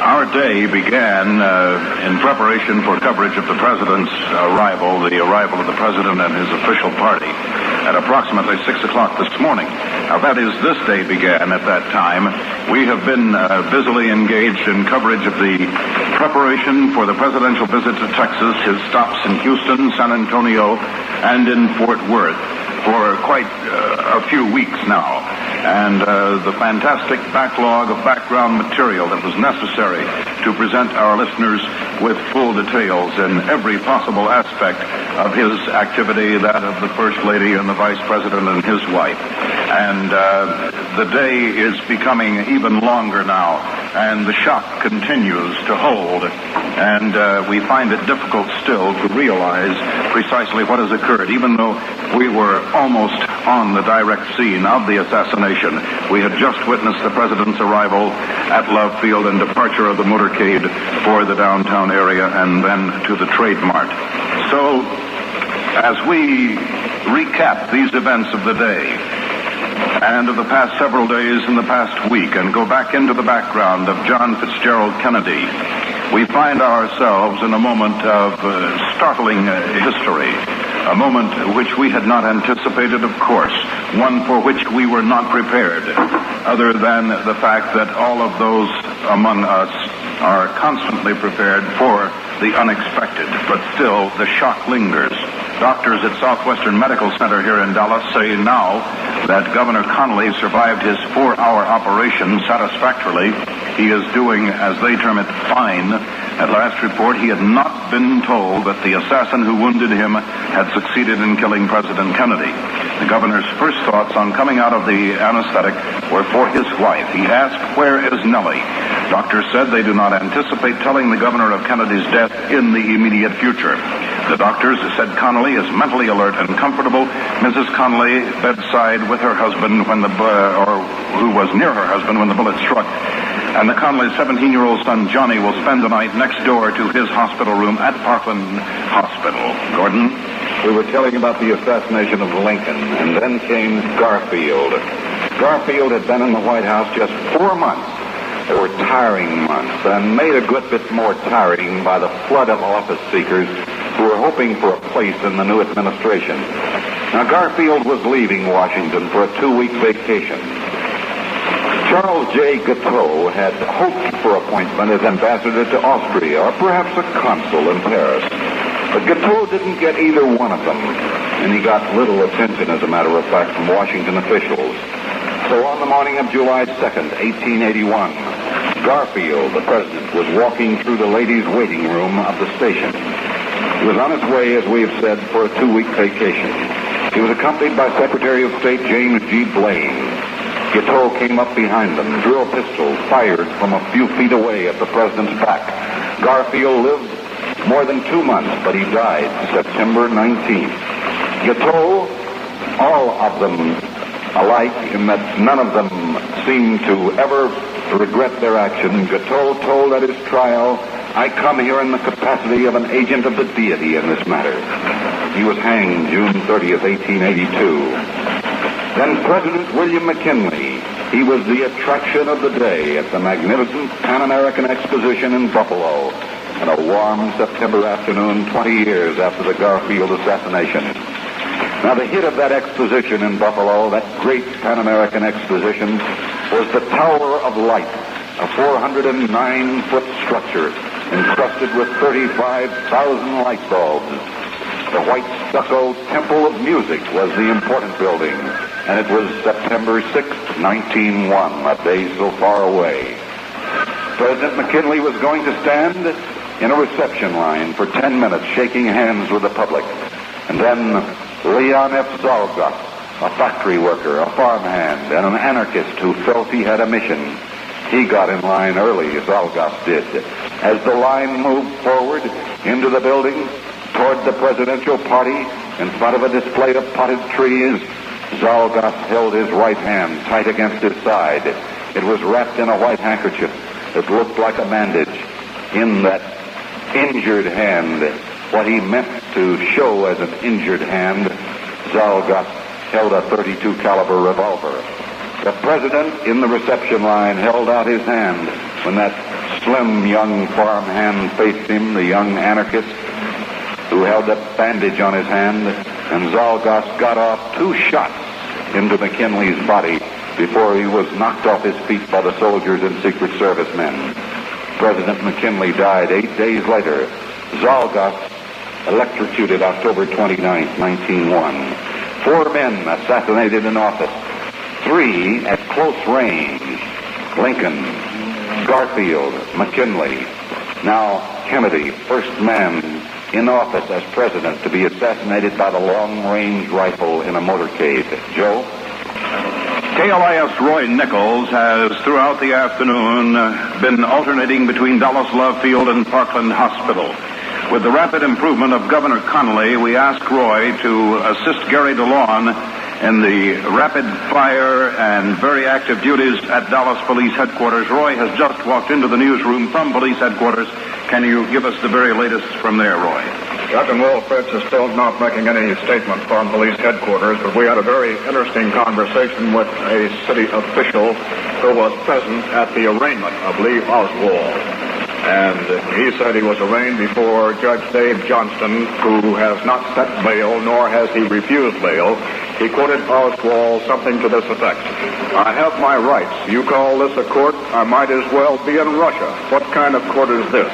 Our day began in preparation for coverage of the President's arrival, the arrival of the President and his official party, at approximately 6 o'clock this morning. Now, that is, this day began at that time. We have been busily engaged in coverage of the preparation for the presidential visit to Texas, his stops in Houston, San Antonio, and in Fort Worth for quite a few weeks now. And the fantastic backlog of background material that was necessary to present our listeners with full details in every possible aspect of his activity, that of the First Lady and the Vice President and his wife. And the day is becoming even longer now, and the shock continues to hold. And we find it difficult still to realize precisely what has occurred, even though we were almost on the direct scene of the assassination. We had just witnessed the President's arrival at Love Field and departure of the motorcade for the downtown area and then to the Trade Mart. So, as we recap these events of the day and of the past several days and the past week and go back into the background of John Fitzgerald Kennedy, we find ourselves in a moment of startling history. A moment which we had not anticipated, of course, one for which we were not prepared, other than the fact that all of those among us are constantly prepared for the unexpected, but still the shock lingers. Doctors at Southwestern Medical Center here in Dallas say now that Governor Connolly survived his 4-hour operation satisfactorily. He is doing, as they term it, fine. At last report, he had not been told that the assassin who wounded him had succeeded in killing President Kennedy. The governor's first thoughts on coming out of the anesthetic were for his wife. He asked, "Where is Nellie?" Doctors said they do not anticipate telling the governor of Kennedy's death in the immediate future. The doctors said Connolly is mentally alert and comfortable. Mrs. Connolly bedside with her husband who was near her husband when the bullet struck. And the Connolly's 17-year-old son, Johnny, will spend the night next door to his hospital room at Parkland Hospital. Gordon? We were telling about the assassination of Lincoln, and then came Garfield. Garfield had been in the White House just 4 months. They were tiring months, and made a good bit more tiring by the flood of office seekers who were hoping for a place in the new administration. Now, Garfield was leaving Washington for a 2-week vacation. Charles J. Guiteau had hoped for appointment as ambassador to Austria, or perhaps a consul in Paris. But Guiteau didn't get either one of them, and he got little attention, as a matter of fact, from Washington officials. So on the morning of July 2nd, 1881, Garfield, the president, was walking through the ladies' waiting room of the station. He was on his way, as we have said, for a 2-week vacation. He was accompanied by Secretary of State James G. Blaine. Guiteau came up behind them, drill pistols fired from a few feet away at the president's back. Garfield lived more than 2 months, but he died September 19th. Guiteau, all of them alike, in that none of them seemed to ever regret their action. Guiteau told at his trial, "I come here in the capacity of an agent of the deity in this matter." He was hanged June 30th, 1882. Then President William McKinley. He was the attraction of the day at the magnificent Pan American Exposition in Buffalo on a warm September afternoon 20 years after the Garfield assassination. Now, the hit of that exposition in Buffalo, that great Pan American Exposition, was the Tower of Light, a 409-foot structure encrusted with 35,000 light bulbs. The white stucco Temple of Music was the important building, and it was September 6th, 1901, a day so far away. President McKinley was going to stand in a reception line for 10 minutes, shaking hands with the public. And then Leon F. Zalgas, a factory worker, a farmhand, and an anarchist who felt he had a mission. He got in line early, Zalgas did. As the line moved forward into the building, toward the presidential party, in front of a display of potted trees, Zalgas held his right hand tight against his side. It was wrapped in a white handkerchief. It looked like a bandage. In that injured hand, what he meant to show as an injured hand, Zalgas held a .32 caliber revolver. The president in the reception line held out his hand when that slim young farmhand faced him, the young anarchist who held a bandage on his hand, and Zalgas got off 2 shots into McKinley's body before he was knocked off his feet by the soldiers and Secret Service men. President McKinley died 8 days later. Zalgas electrocuted October 29, 1901. 4 men assassinated in office. 3 at close range. Lincoln, Garfield, McKinley. Now Kennedy, first man in office as president to be assassinated by the long-range rifle in a motorcade. Joe? KLIF's Roy Nichols has, throughout the afternoon, been alternating between Dallas Love Field and Parkland Hospital. With the rapid improvement of Governor Connolly, we asked Roy to assist Gary DeLawn in the rapid-fire and very active duties at Dallas Police Headquarters. Roy has just walked into the newsroom from Police Headquarters. Can you give us the very latest from there, Roy? Captain Wolfritz is still not making any statement from Police Headquarters, but we had a very interesting conversation with a city official who was present at the arraignment of Lee Oswald. And he said he was arraigned before Judge Dave Johnston, who has not set bail, nor has he refused bail. He quoted Oswald something to this effect: "I have my rights. You call this a court? I might as well be in Russia. What kind of court is this?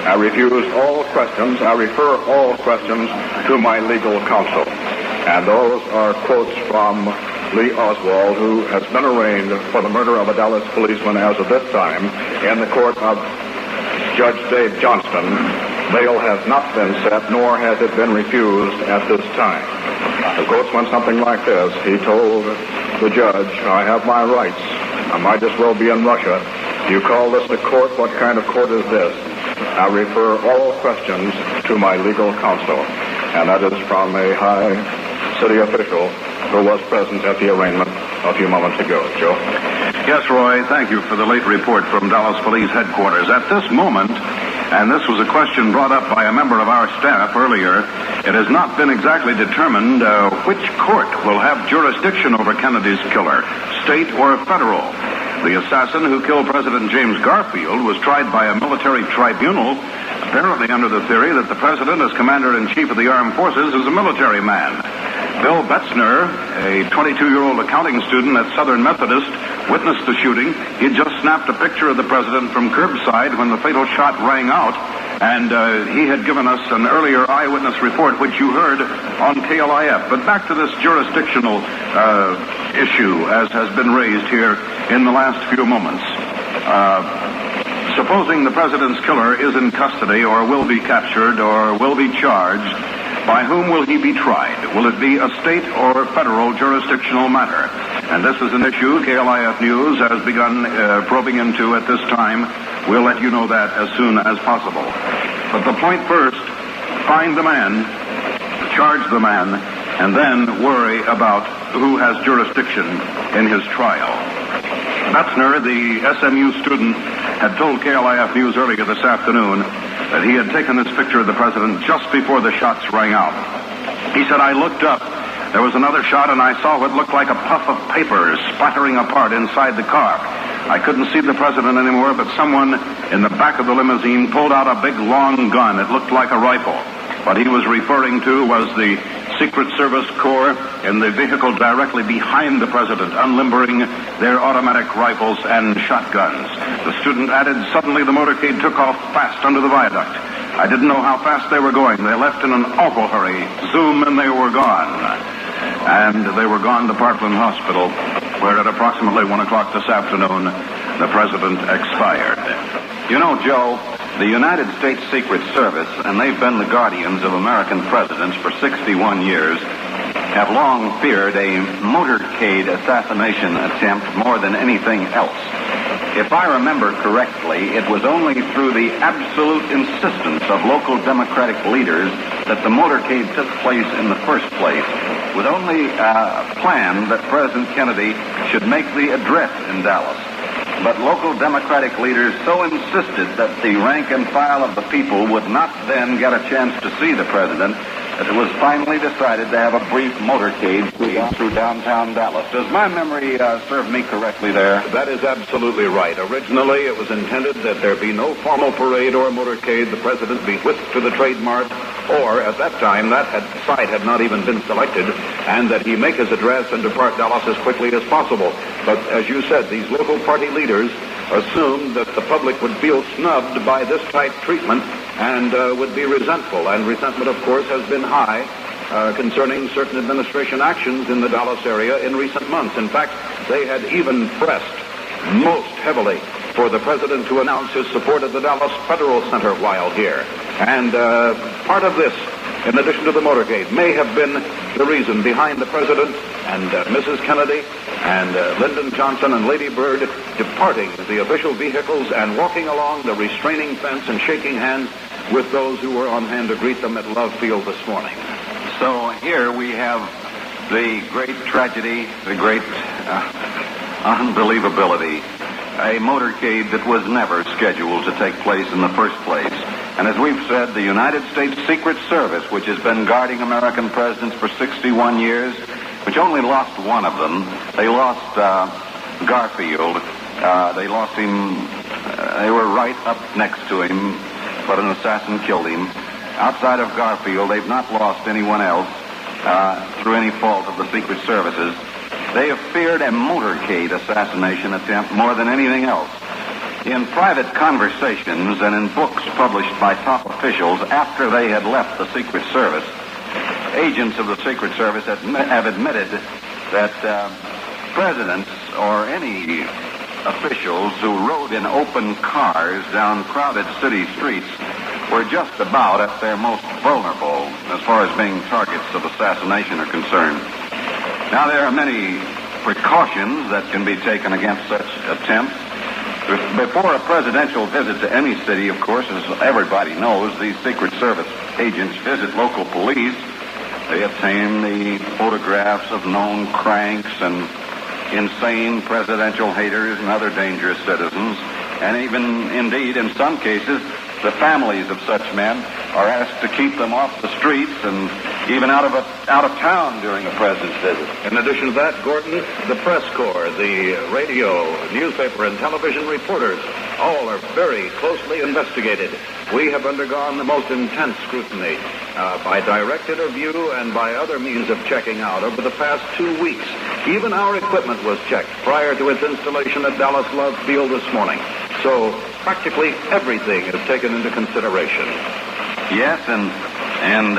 I refuse all questions. I refer all questions to my legal counsel." And those are quotes from Lee Oswald, who has been arraigned for the murder of a Dallas policeman as of this time in the court of Judge Dave Johnston. Bail has not been set, nor has it been refused at this time. The quotes went something like this. He told the judge, "I have my rights. I might as well be in Russia. You call this a court? What kind of court is this? I refer all questions to my legal counsel." And that is from a high city official who was present at the arraignment a few moments ago. Joe? Yes, Roy, thank you for the late report from Dallas Police Headquarters. At this moment, and this was a question brought up by a member of our staff earlier, it has not been exactly determined which court will have jurisdiction over Kennedy's killer, state or federal. The assassin who killed President James Garfield was tried by a military tribunal, apparently under the theory that the president, as commander-in-chief of the armed forces, is a military man. Bill Betzner, a 22-year-old accounting student at Southern Methodist, witnessed the shooting. He had just snapped a picture of the president from curbside when the fatal shot rang out, and he had given us an earlier eyewitness report, which you heard on KLIF. But back to this jurisdictional issue, as has been raised here in the last few moments. Supposing the president's killer is in custody or will be captured or will be charged, by whom will he be tried? Will it be a state or federal jurisdictional matter? And this is an issue KLIF News has begun probing into at this time. We'll let you know that as soon as possible. But the point first, find the man, charge the man, and then worry about who has jurisdiction in his trial. Betzner, the SMU student, had told KLIF News earlier this afternoon that he had taken this picture of the president just before the shots rang out. He said, "I looked up. There was another shot, and I saw what looked like a puff of paper splattering apart inside the car. I couldn't see the president anymore, but someone in the back of the limousine pulled out a big, long gun. It looked like a rifle. What he was referring to was the Secret Service Corps in the vehicle directly behind the president, unlimbering their automatic rifles and shotguns." The student added, "Suddenly the motorcade took off fast under the viaduct. I didn't know how fast they were going. They left in an awful hurry. Zoom, and they were gone." And they were gone to Parkland Hospital, where at approximately 1 o'clock this afternoon, the president expired. You know, Joe, the United States Secret Service, and they've been the guardians of American presidents for 61 years, have long feared a motorcade assassination attempt more than anything else. If I remember correctly, it was only through the absolute insistence of local Democratic leaders that the motorcade took place in the first place, with only a plan that President Kennedy should make the address in Dallas. But local Democratic leaders so insisted that the rank and file of the people would not then get a chance to see the president that it was finally decided to have a brief motorcade through downtown Dallas. Does my memory serve me correctly there? That is absolutely right. Originally, it was intended that there be no formal parade or motorcade, the president be whisked to the Trade Mart, or at that time, that site had not even been selected, and that he make his address and depart Dallas as quickly as possible. But as you said, these local party leaders assumed that the public would feel snubbed by this type treatment and would be resentful. And resentment, of course, has been high concerning certain administration actions in the Dallas area in recent months. In fact, they had even pressed most heavily for the president to announce his support of the Dallas Federal Center while here. And part of this, in addition to the motorcade, may have been the reason behind the president and Mrs. Kennedy and Lyndon Johnson and Lady Bird departing the official vehicles and walking along the restraining fence and shaking hands with those who were on hand to greet them at Love Field this morning. So here we have the great tragedy, the great unbelievability, a motorcade that was never scheduled to take place in the first place. And as we've said, the United States Secret Service, which has been guarding American presidents for 61 years, which only lost one of them. They lost Garfield. They lost him. They were right up next to him, but an assassin killed him. Outside of Garfield, they've not lost anyone else through any fault of the Secret Services. They have feared a motorcade assassination attempt more than anything else. In private conversations and in books published by top officials after they had left the Secret Service, agents of the Secret Service have admitted that presidents or any officials who rode in open cars down crowded city streets were just about at their most vulnerable as far as being targets of assassination are concerned. Now, there are many precautions that can be taken against such attempts. Before a presidential visit to any city, of course, as everybody knows, these Secret Service agents visit local police. They obtain the photographs of known cranks and insane presidential haters and other dangerous citizens. And even, indeed, in some cases, the families of such men are asked to keep them off the streets and even out of town during a president's visit. In addition to that, Gordon, the press corps, the radio, newspaper, and television reporters, all are very closely investigated. We have undergone the most intense scrutiny by direct interview and by other means of checking out over the past 2 weeks. Even our equipment was checked prior to its installation at Dallas Love Field this morning. So practically everything is taken into consideration. Yes, and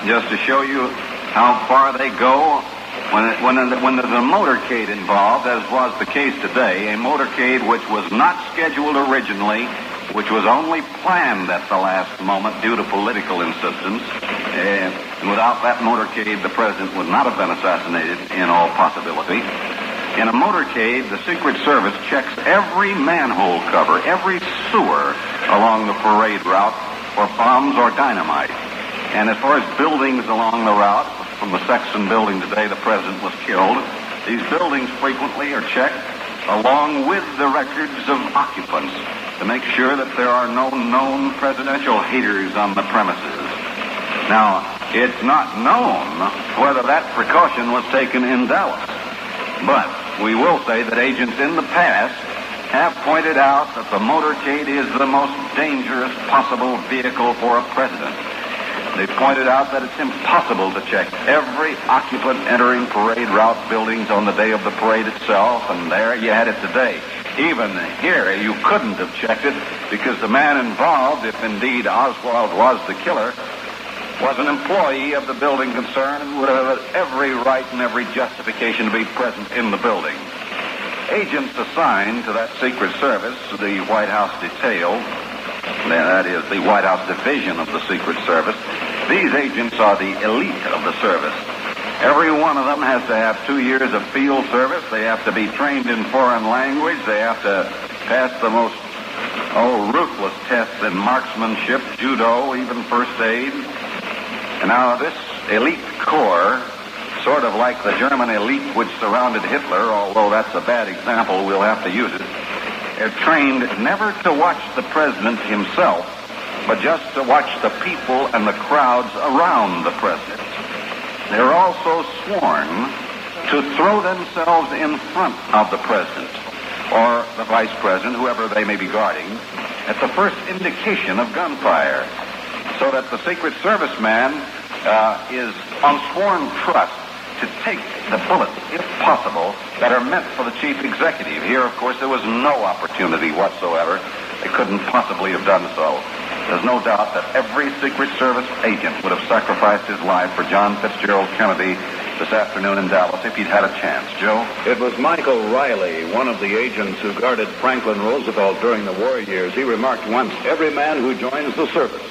just to show you how far they go, when there's a motorcade involved, as was the case today, a motorcade which was not scheduled originally, which was only planned at the last moment due to political insistence, and without that motorcade, the president would not have been assassinated in all possibility. In a motorcade, the Secret Service checks every manhole cover, every sewer along the parade route for bombs or dynamite. And as far as buildings along the route, from the Sexton building today the president was killed, these buildings frequently are checked along with the records of occupants to make sure that there are no known presidential haters on the premises. Now, it's not known whether that precaution was taken in Dallas, but we will say that agents in the past have pointed out that the motorcade is the most dangerous possible vehicle for a president. They've pointed out that it's impossible to check every occupant entering parade route buildings on the day of the parade itself, and there you had it today. Even here, you couldn't have checked it because the man involved, if indeed Oswald was the killer, was an employee of the building concern and would have had every right and every justification to be present in the building. Agents assigned to that Secret Service, the White House detail, that is, the White House division of the Secret Service, these agents are the elite of the service. Every one of them has to have 2 years of field service. They have to be trained in foreign language. They have to pass the most ruthless tests in marksmanship, judo, even first aid. And now this elite corps, sort of like the German elite which surrounded Hitler, although that's a bad example, we'll have to use it, are trained never to watch the president himself, but just to watch the people and the crowds around the president. They're also sworn to throw themselves in front of the president or the vice president, whoever they may be guarding, at the first indication of gunfire, so that the Secret Service man is on sworn trust to take the bullets, if possible, that are meant for the chief executive. Here, of course, there was no opportunity whatsoever. They couldn't possibly have done so. There's no doubt that every Secret Service agent would have sacrificed his life for John Fitzgerald Kennedy this afternoon in Dallas if he'd had a chance. Joe? It was Michael Riley, one of the agents who guarded Franklin Roosevelt during the war years. He remarked once, "Every man who joins the service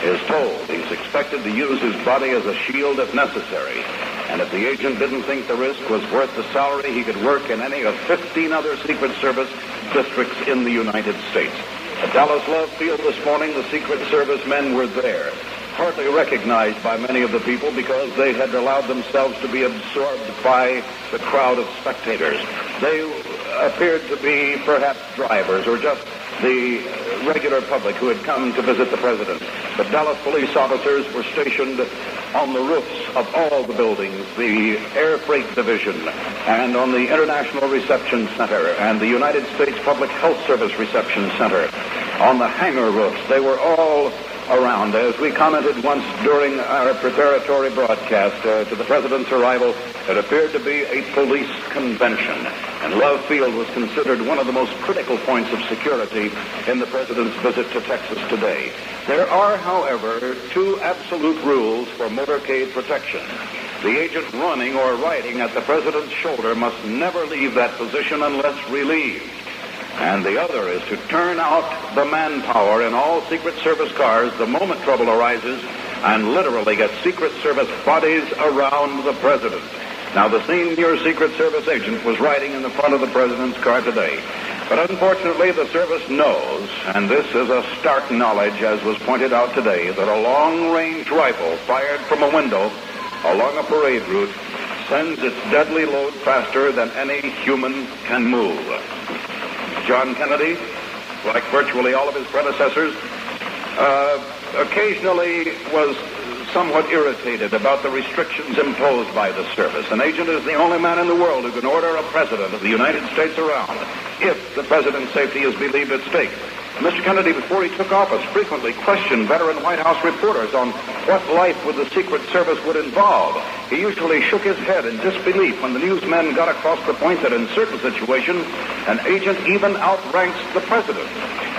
is told he's expected to use his body as a shield if necessary. And if the agent didn't think the risk was worth the salary, he could work in any of 15 other Secret Service districts in the United States." At Dallas Love Field this morning, the Secret Service men were there, hardly recognized by many of the people because they had allowed themselves to be absorbed by the crowd of spectators. They appeared to be perhaps drivers or just the regular public who had come to visit the president. But Dallas police officers were stationed on the roofs of all the buildings, the Air Freight Division, and on the International Reception Center, and the United States Public Health Service Reception Center, on the hangar roofs. They were all around. As we commented once during our preparatory broadcast to the president's arrival, it appeared to be a police convention, and Love Field was considered one of the most critical points of security in the president's visit to Texas today. There are, however, two absolute rules for motorcade protection. The agent running or riding at the president's shoulder must never leave that position unless relieved. And the other is to turn out the manpower in all Secret Service cars the moment trouble arises and literally get Secret Service bodies around the president. Now, the senior Secret Service agent was riding in the front of the president's car today. But unfortunately, the service knows, and this is a stark knowledge, as was pointed out today, that a long-range rifle fired from a window along a parade route sends its deadly load faster than any human can move. John Kennedy, like virtually all of his predecessors, occasionally was somewhat irritated about the restrictions imposed by the service. An agent is the only man in the world who can order a president of the United States around if the president's safety is believed at stake. Mr. Kennedy, before he took office, frequently questioned veteran White House reporters on what life with the Secret Service would involve. He usually shook his head in disbelief when the newsmen got across the point that in certain situations, an agent even outranks the president.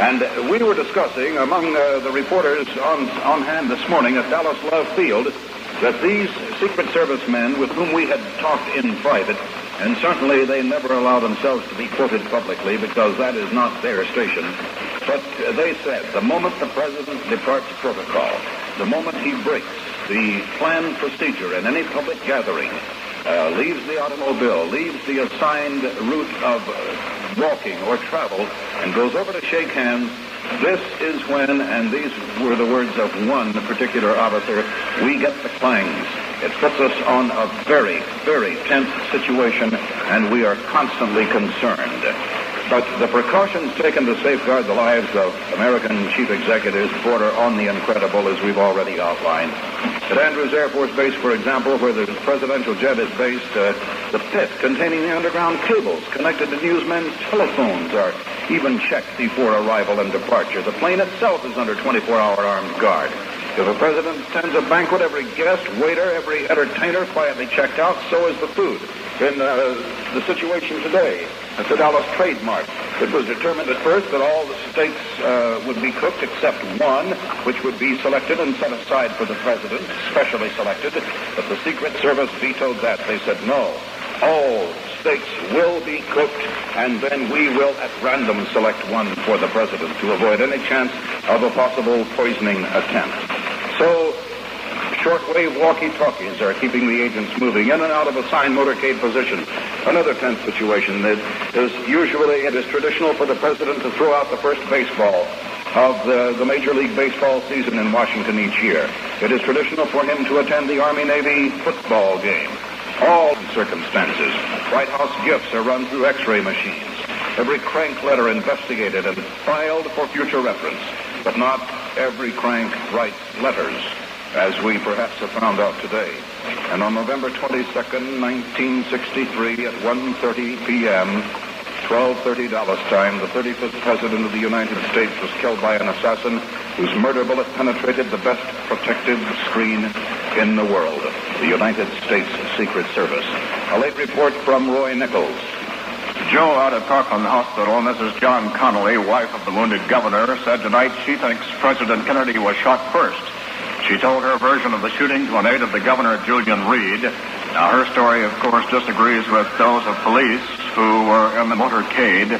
And we were discussing among the reporters on hand this morning at Dallas Love Field that these Secret Service men with whom we had talked in private, and certainly they never allow themselves to be quoted publicly because that is not their station, but they said the moment the president departs protocol, the moment he breaks the planned procedure in any public gathering, leaves the automobile, leaves the assigned route of walking or travel, and goes over to shake hands, this is when, and these were the words of one particular officer, we get the clangs. It puts us on a very, very tense situation, and we are constantly concerned. But the precautions taken to safeguard the lives of American chief executives border on the incredible, as we've already outlined. At Andrews Air Force Base, for example, where the presidential jet is based, the pit containing the underground cables connected to newsmen's telephones are even checked before arrival and departure. The plane itself is under 24-hour armed guard. If a president attends a banquet, every guest, waiter, every entertainer quietly checked out, so is the food. In the situation today at the Dallas Trade Mart, it was determined at first that all the steaks would be cooked except one, which would be selected and set aside for the president, specially selected. But the Secret Service vetoed that. They said, no, all steaks will be cooked, and then we will at random select one for the president to avoid any chance of a possible poisoning attempt. So shortwave walkie-talkies are keeping the agents moving in and out of assigned motorcade position. Another tense situation is usually it is traditional for the president to throw out the first baseball of the Major League Baseball season in Washington each year. It is traditional for him to attend the Army-Navy football game. All circumstances. White House gifts are run through X-ray machines. Every crank letter investigated and filed for future reference. But not every crank writes letters, as we perhaps have found out today. And on November 22nd, 1963, at 1:30 p.m., 12:30 Dallas time, the 35th President of the United States was killed by an assassin whose murder bullet penetrated the best protective screen in the world, the United States Secret Service. A late report from Roy Nichols. Joe, out at Parkland Hospital, Mrs. John Connolly, wife of the wounded governor, said tonight she thinks President Kennedy was shot first. She told her version of the shooting to an aide of the governor, Julian Reed. Now, her story, of course, disagrees with those of police who were in the motorcade.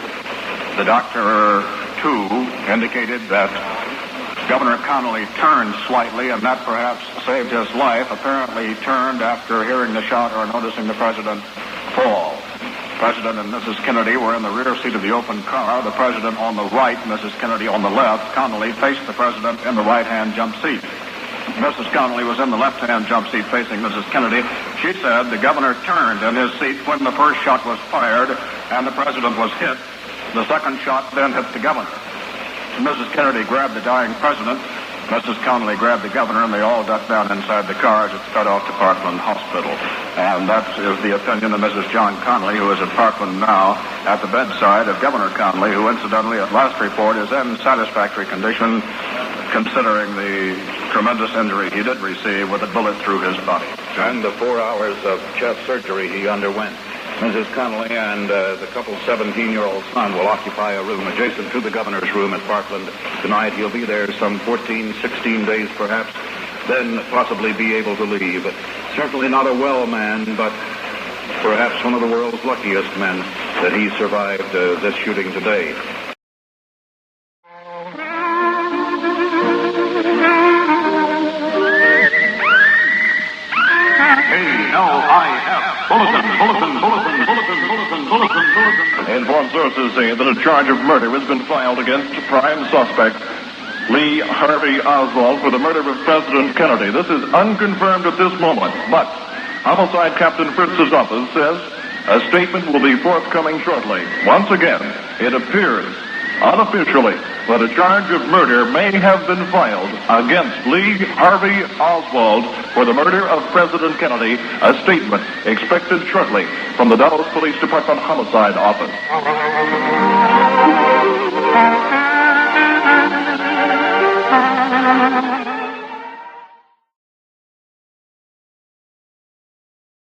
The doctor, too, indicated that Governor Connolly turned slightly, and that perhaps saved his life. Apparently, he turned after hearing the shot or noticing the president fall. President and Mrs. Kennedy were in the rear seat of the open car. The president on the right, Mrs. Kennedy on the left. Connolly faced the president in the right-hand jump seat. Mrs. Connolly was in the left-hand jump seat facing Mrs. Kennedy. She said the governor turned in his seat when the first shot was fired and the president was hit. The second shot then hit the governor. Mrs. Kennedy grabbed the dying president. Mrs. Connolly grabbed the governor, and they all ducked down inside the car as it sped off to Parkland Hospital. And that is the opinion of Mrs. John Connolly, who is at Parkland now at the bedside of Governor Connolly, who incidentally at last report is in satisfactory condition considering the tremendous injury he did receive with a bullet through his body. And the 4 hours of chest surgery he underwent. Mrs. Connolly and the couple's 17-year-old son will occupy a room adjacent to the governor's room at Parkland. Tonight he'll be there some 14, 16 days perhaps, then possibly be able to leave. Certainly not a well man, but perhaps one of the world's luckiest men that he survived this shooting today. Informed sources say that a charge of murder has been filed against prime suspect Lee Harvey Oswald for the murder of President Kennedy. This is unconfirmed at this moment, but Homicide Captain Fritz's office says a statement will be forthcoming shortly. Once again, it appears unofficially that a charge of murder may have been filed against Lee Harvey Oswald for the murder of President Kennedy. A statement expected shortly from the Dallas Police Department Homicide Office.